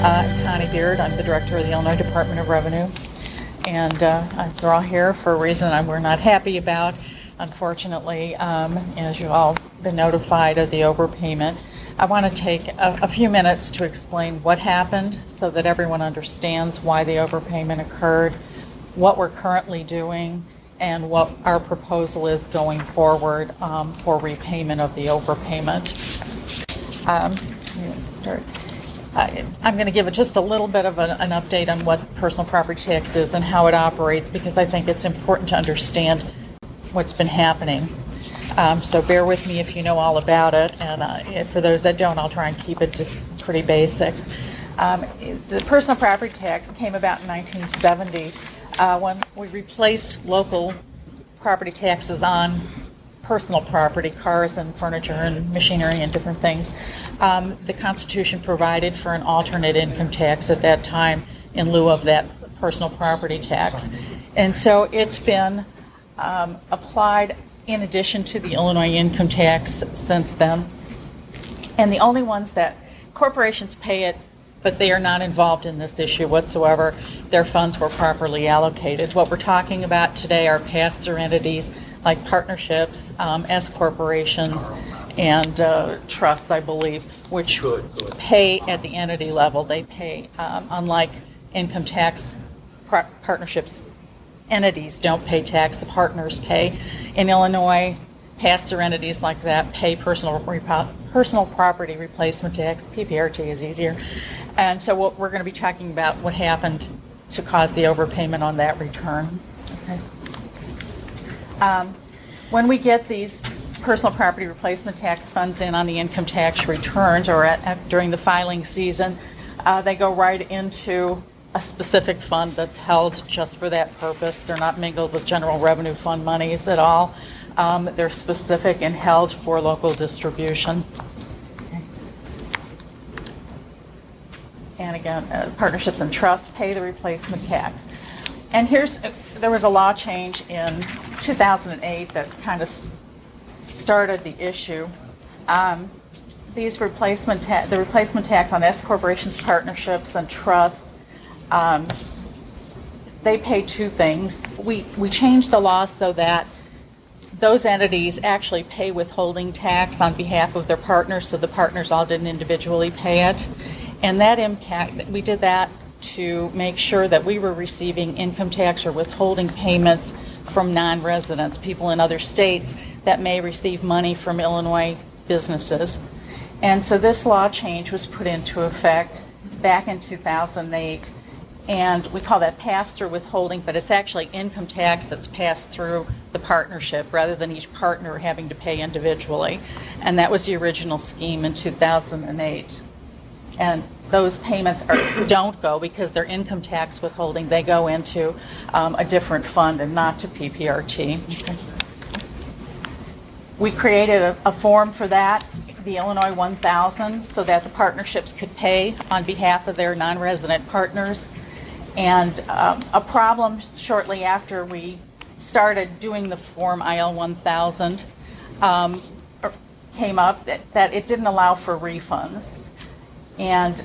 I'm Connie Beard. I'm the director of the Illinois Department of Revenue. And we're all here for a reason we're not happy about. Unfortunately, as you all been notified of the overpayment, I want to take a few minutes to explain what happened so that everyone understands why the overpayment occurred, what we're currently doing, and what our proposal is going forward for repayment of the overpayment. I'm going to give just a little bit of an update on what personal property tax is and how it operates, because I think it's important to understand what's been happening. So bear with me if you know all about it, and for those that don't, I'll try and keep it just pretty basic. The personal property tax came about in 1970 when we replaced local property taxes on personal property, cars and furniture and machinery and different things. The Constitution provided for an alternate income tax at that time in lieu of that personal property tax. And so it's been applied in addition to the Illinois income tax since then. And the only ones that corporations pay it, but they are not involved in this issue whatsoever. Their funds were properly allocated. What we're talking about today are pass-through entities like partnerships, S corporations, and trusts, I believe, which pay at the entity level. They pay, unlike income tax, partnerships, entities don't pay tax, the partners pay. In Illinois, pass-through entities like that pay personal property replacement tax. PPRT is easier. And so we're going to be talking about what happened to cause the overpayment on that return. Okay. When we get these personal property replacement tax funds in on the income tax returns or during the filing season, they go right into a specific fund that's held just for that purpose. They're not mingled with general revenue fund monies at all. They're specific and held for local distribution. Okay. And again, partnerships and trusts pay the replacement tax. And there was a law change in 2008 that kind of started the issue. The replacement tax on S corporations, partnerships, and trusts, they pay two things. We changed the law so that those entities actually pay withholding tax on behalf of their partners, so the partners all didn't individually pay it. And that impact, we did that to make sure that we were receiving income tax or withholding payments from non-residents, people in other states that may receive money from Illinois businesses. And so this law change was put into effect back in 2008, and we call that pass-through withholding, but it's actually income tax that's passed through the partnership rather than each partner having to pay individually. And that was the original scheme in 2008. And those payments don't go, because they're income tax withholding, they go into a different fund and not to PPRT. Okay. We created a form for that, the Illinois 1000, so that the partnerships could pay on behalf of their non-resident partners. And a problem shortly after we started doing the form IL 1000 came up that it didn't allow for refunds. And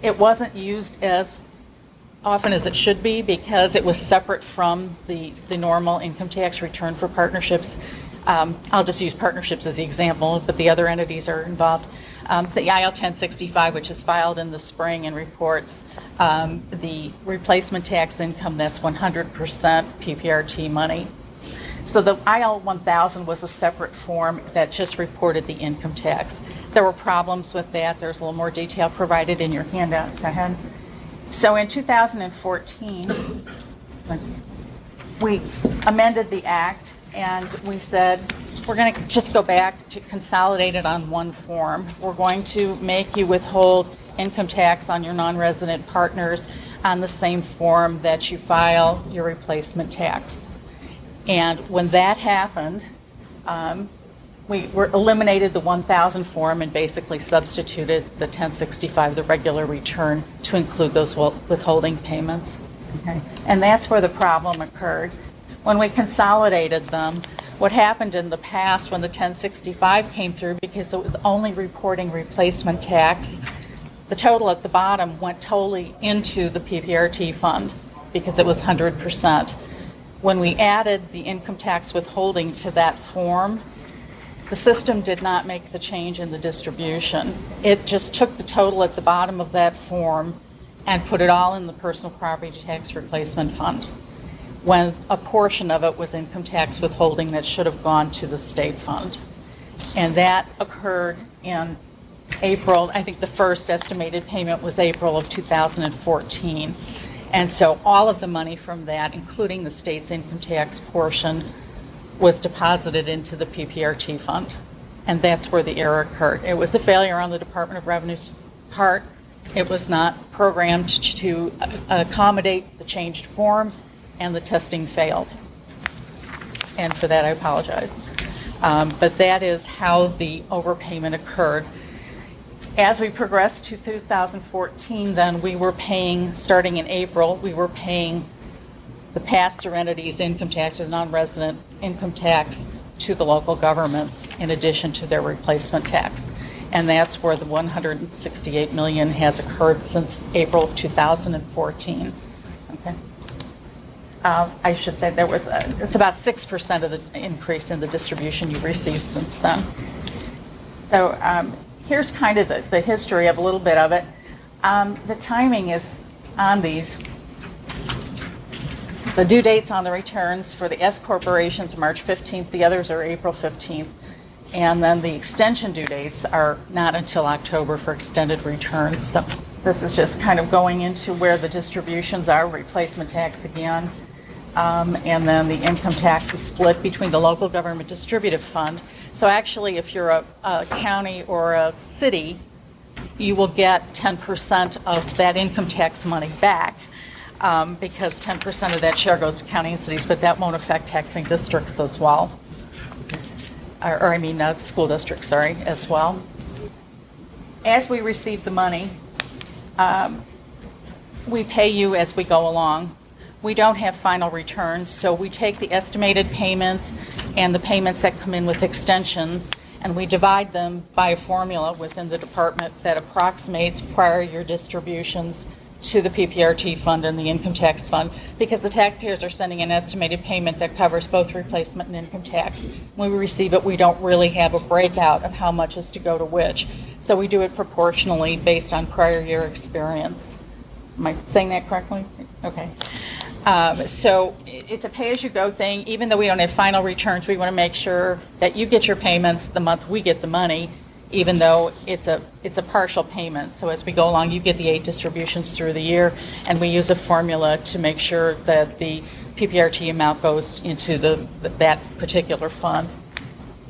it wasn't used as often as it should be because it was separate from the normal income tax return for partnerships. I'll just use partnerships as the example, but the other entities are involved. The IL 1065, which is filed in the spring and reports the replacement tax income that's 100% PPRT money. So the IL 1000 was a separate form that just reported the income tax. There were problems with that. There's a little more detail provided in your handout. Go ahead. So in 2014, we amended the act, and we said we're going to just go back to consolidate it on one form. We're going to make you withhold income tax on your non-resident partners on the same form that you file your replacement tax. And when that happened, we eliminated the 1000 form and basically substituted the 1065, the regular return, to include those withholding payments. Okay. And that's where the problem occurred. When we consolidated them, what happened in the past when the 1065 came through, because it was only reporting replacement tax, the total at the bottom went totally into the PPRT fund because it was 100%. When we added the income tax withholding to that form, the system did not make the change in the distribution. It just took the total at the bottom of that form and put it all in the personal property tax replacement fund, when a portion of it was income tax withholding that should have gone to the state fund. And that occurred in April. I think the first estimated payment was April of 2014. And so all of the money from that, including the state's income tax portion, was deposited into the PPRT fund. And that's where the error occurred. It was a failure on the Department of Revenue's part. It was not programmed to accommodate the changed form, and the testing failed. And for that, I apologize. But that is how the overpayment occurred. As we progressed to 2014, then we were paying, starting in April, we were paying the pass-through entities' income tax or non-resident income tax to the local governments in addition to their replacement tax. And that's where the $168 million has occurred since April of 2014. Okay. I should say it's about 6% of the increase in the distribution you've received since then. So here's kind of the history of a little bit of it. The timing is on these. The due dates on the returns for the S corporations are March 15th, the others are April 15th, and then the extension due dates are not until October for extended returns. So this is just kind of going into where the distributions are, replacement tax again, and then the income tax is split between the local government distributive fund. So actually, if you're a county or a city, you will get 10% of that income tax money back. Because 10% of that share goes to county and cities, but that won't affect taxing districts as well. School districts, as well. As we receive the money, we pay you as we go along. We don't have final returns, so we take the estimated payments and the payments that come in with extensions, and we divide them by a formula within the department that approximates prior year distributions to the PPRT fund and the income tax fund, because the taxpayers are sending an estimated payment that covers both replacement and income tax. When we receive it, we don't really have a breakout of how much is to go to which. So we do it proportionally based on prior year experience. Am I saying that correctly? Okay. So it's a pay-as-you-go thing. Even though we don't have final returns, we want to make sure that you get your payments the month we get the money, even though it's a partial payment. So as we go along, you get the 8 distributions through the year, and we use a formula to make sure that the PPRT amount goes into that particular fund.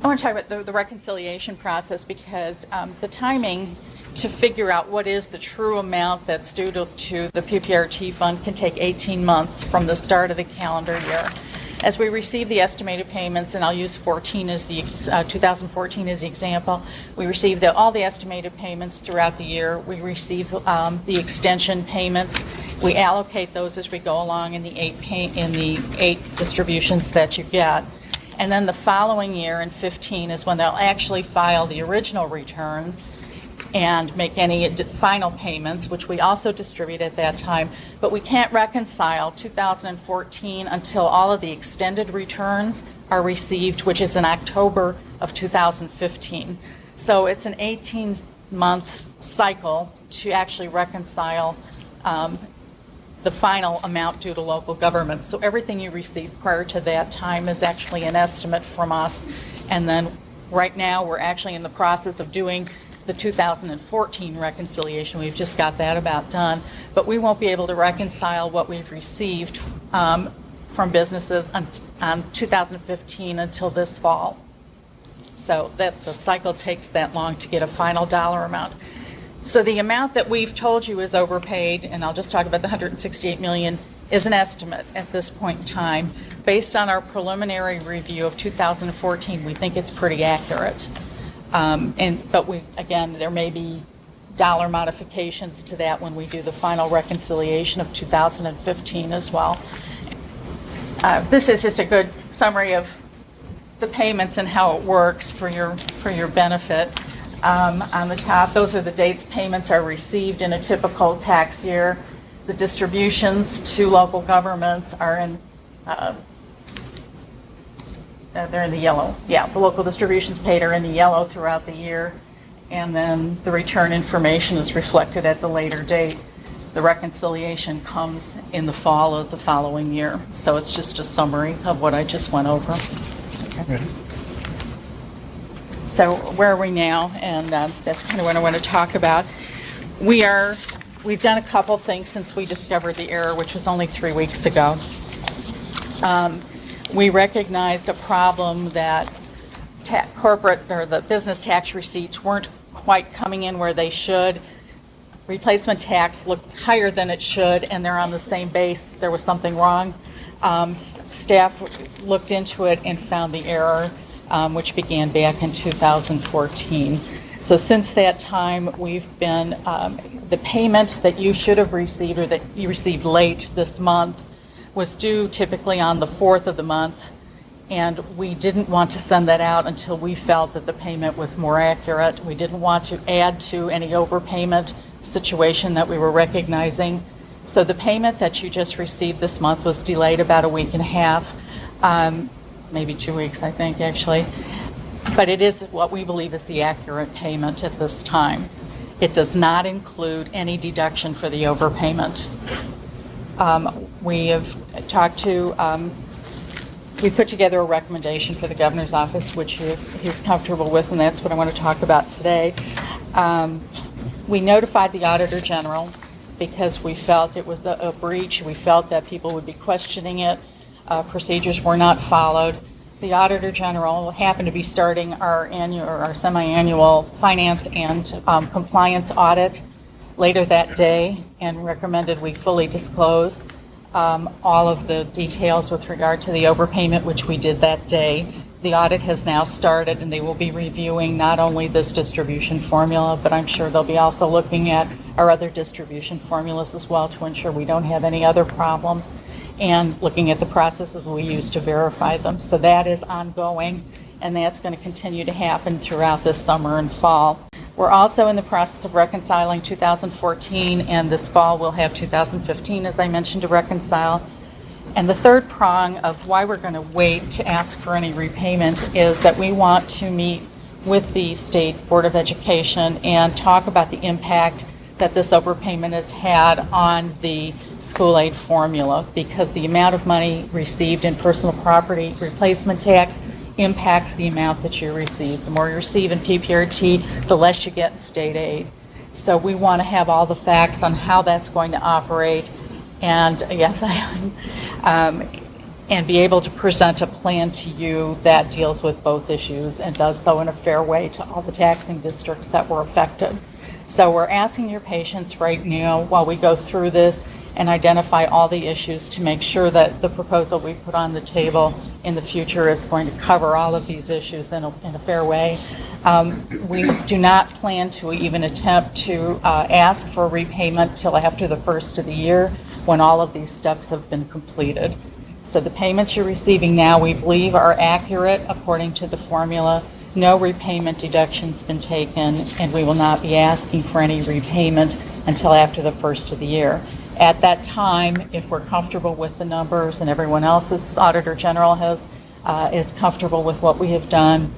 I want to talk about the reconciliation process, because the timing to figure out what is the true amount that's due to the PPRT fund can take 18 months from the start of the calendar year. As we receive the estimated payments, and I'll use 2014 as the example, we receive all the estimated payments throughout the year. We receive the extension payments. We allocate those as we go along in the 8 distributions that you get. And then the following year, in 15, is when they'll actually file the original returns and make any final payments, which we also distribute at that time. But we can't reconcile 2014 until all of the extended returns are received, which is in October of 2015. So it's an 18-month cycle to actually reconcile the final amount due to local governments. So everything you receive prior to that time is actually an estimate from us. And then right now we're actually in the process of doing the 2014 reconciliation. We've just got that about done, but we won't be able to reconcile what we've received from businesses on 2015 until this fall. So that the cycle takes that long to get a final dollar amount. So the amount that we've told you is overpaid, and I'll just talk about the $168 million, is an estimate at this point in time. Based on our preliminary review of 2014, we think it's pretty accurate. But there may be dollar modifications to that when we do the final reconciliation of 2015 as well. This is just a good summary of the payments and how it works for your benefit. On the top, those are the dates payments are received in a typical tax year. The distributions to local governments are in, they're in the yellow. Yeah, the local distributions paid are in the yellow throughout the year. And then the return information is reflected at the later date. The reconciliation comes in the fall of the following year. So it's just a summary of what I just went over. Okay. So where are we now? And that's kind of what I want to talk about. We've done a couple things since we discovered the error, which was only 3 weeks ago. We recognized a problem that corporate or the business tax receipts weren't quite coming in where they should. Replacement tax looked higher than it should, and they're on the same base. There was something wrong. Staff looked into it and found the error, which began back in 2014. So since that time, we've been, the payment that you should have received or that you received late this month was due typically on the 4th of the month, and we didn't want to send that out until we felt that the payment was more accurate. We didn't want to add to any overpayment situation that we were recognizing. So the payment that you just received this month was delayed about a week and a half, maybe 2 weeks, I think, actually. But it is what we believe is the accurate payment at this time. It does not include any deduction for the overpayment. We have talked to, we put together a recommendation for the governor's office, which he's comfortable with, and that's what I want to talk about today. We notified the Auditor General because we felt it was a breach. We felt that people would be questioning it. Procedures were not followed. The Auditor General happened to be starting our annual or our semi-annual finance and compliance audit later that day and recommended we fully disclose all of the details with regard to the overpayment, which we did that day. The audit has now started, and they will be reviewing not only this distribution formula, but I'm sure they'll be also looking at our other distribution formulas as well to ensure we don't have any other problems, and looking at the processes we use to verify them. So that is ongoing, and that's going to continue to happen throughout this summer and fall. We're also in the process of reconciling 2014, and this fall we'll have 2015, as I mentioned, to reconcile. And the third prong of why we're going to wait to ask for any repayment is that we want to meet with the State Board of Education and talk about the impact that this overpayment has had on the school aid formula, because the amount of money received in personal property replacement tax impacts the amount that you receive. The more you receive in PPRT, the less you get in state aid. So we want to have all the facts on how that's going to operate, and yes, and be able to present a plan to you that deals with both issues and does so in a fair way to all the taxing districts that were affected. So we're asking your patience right now while we go through this and identify all the issues to make sure that the proposal we put on the table in the future is going to cover all of these issues in a fair way. We do not plan to even attempt to ask for repayment till after the first of the year when all of these steps have been completed. So the payments you're receiving now, we believe, are accurate according to the formula. No repayment deduction's been taken, and we will not be asking for any repayment until after the first of the year. At that time, if we're comfortable with the numbers and everyone else's Auditor General is comfortable with what we have done,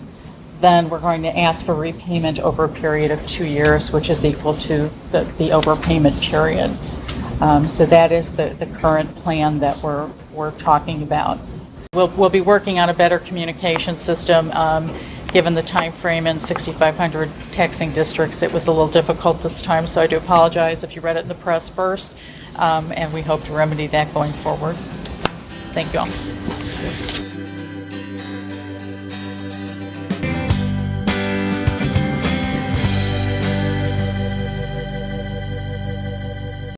then we're going to ask for repayment over a period of 2 years, which is equal to the overpayment period. So that is the current plan that we're talking about. We'll be working on a better communication system. Given the time frame in 6,500 taxing districts, it was a little difficult this time, so I do apologize if you read it in the press first, and we hope to remedy that going forward. Thank you all.